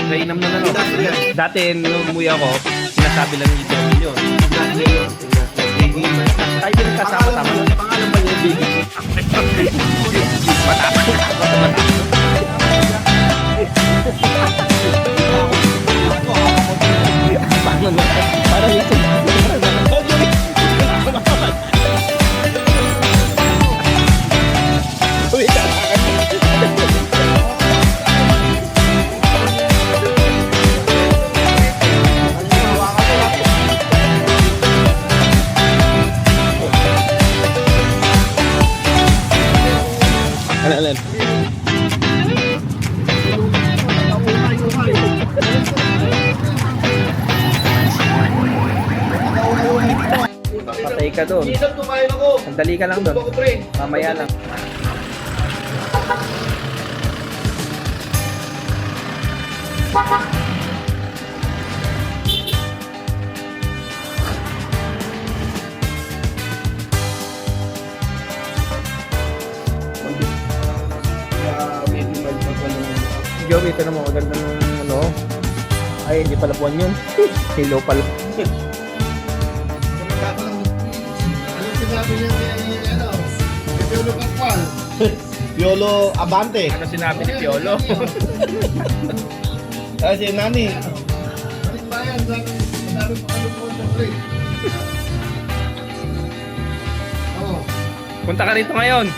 Nainam na lang. Dati, nung umuwi ako, sinasabi lang ni Joel yun. Tayo din kasama-sama. Pangalan ba niya yung baby? Parang ito. Alin? Patay ka doon. Isang tumayo ako. Sandali ka lang doon. Mamaya lang. Joey, ito naman maganda ng ano. Ay, hindi pala buwan yun. Hello pala. Anong sinabi niya kay ano? Piolo Pascual. Piolo Abante. Ano sinabi ni Piolo? Kasi Nani. Balik bayan, madami pa kalupon sa pre. Oo. Punta ka rito ngayon.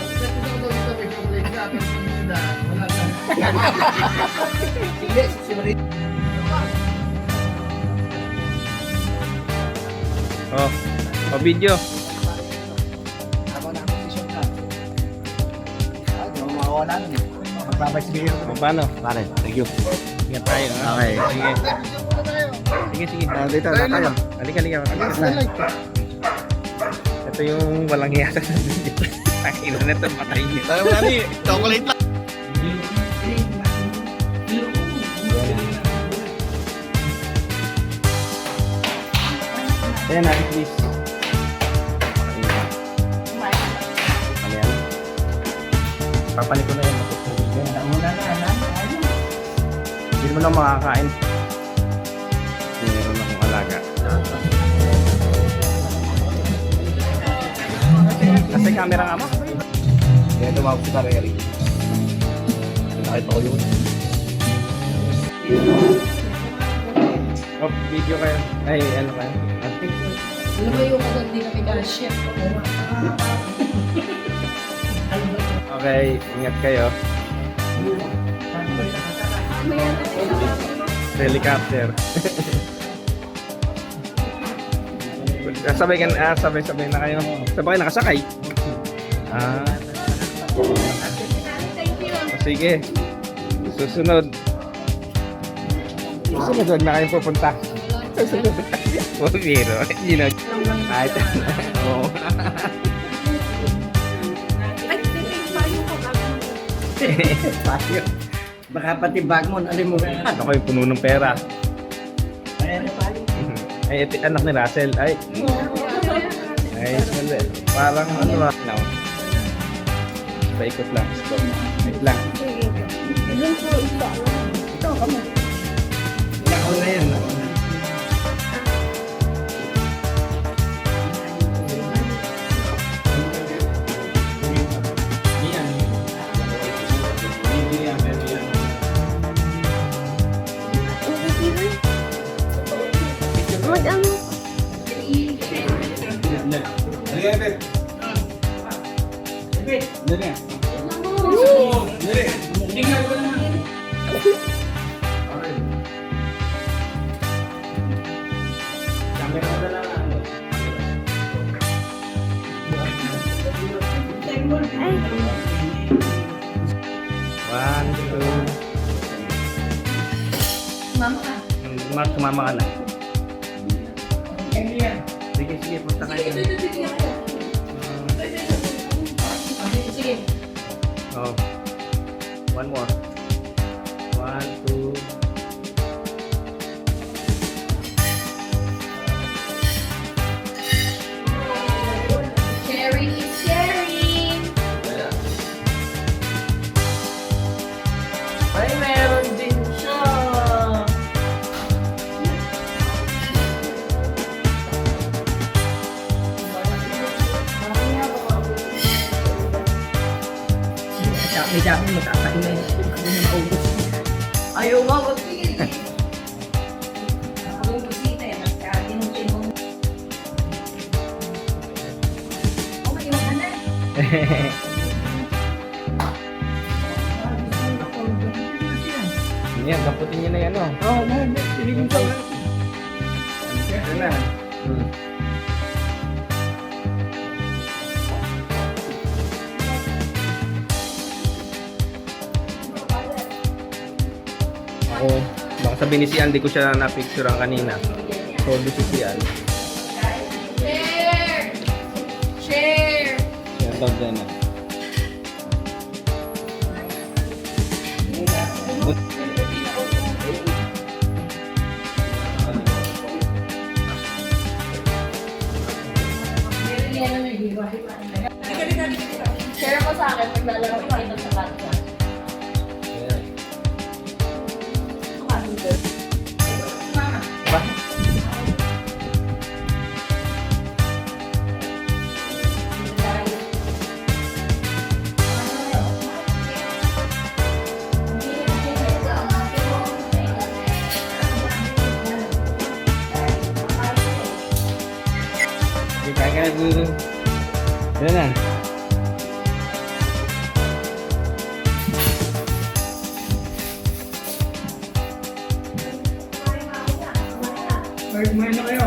Hindi, si Marie. Oh, video. Ako na ang posisyon ka. Hindi mo makawala nun eh. Magbabay si Mayor. Paano? Pare, thank you. Ingat tayo. Ha? Okay. Sige. Sige. Dito na tayo. Halika. Ito yung walang hiyasa sa video. Takina na ito, patay niya. Tayo mo Nani, chocolate lang. Ayan natin, please. Ayan. Papalit ko na yan. Hindi naman ako makakain. Meron akong alaga. Nasa yung camera nga mo? Kaya tumawag si Kareri. Nakita ko yun. Oh, video kayo. Ay, ano kayo? Lumayo ka doon, hindi kami ka-chef. Okay, ingat kayo. Helicopter. Sabay na kayo. Sabay nakasakay. Sige. Susunod wag na kayong pupunta. Susunod. Oh, biro. You know. Oo. Ay, tayo ka ba? Payo. Baka pati bag mo, alim mo. Ako yung puno ng pera. Ayan na payo. Ay, ito, anak ni Russell. Ay, mali. Parang ano ba? No. Paikot lang. Stop. Wait lang. Ito, kamo. Nakaw na yan. Nakaw na. Mag-ano? One, two. Mama ka. Sumama ka na. Sige, sige. Punta kayo. Sige. Oh. One more. One, two. Sharing is sharing. Ay, meron din siya. Dami-dami mo, kakain na yun. Kami na maubos. Ayaw nga, wag. Ang bisita eh. Magkatinong-tinong. Oh, may iwan ka na. Yan, kamputin niyo na yan, oh. Oo, pinigin ko. Ito na. Ako, baka sabihin ni si Andy ko siya na-picturean kanina. Todo si Andy. Share! Share! Yan, tawag na na. Share mo sa akin pag lalaro ko dito sa bata. Ba? Hindi kaya ka na dito. Yan na. Kumain na kayo.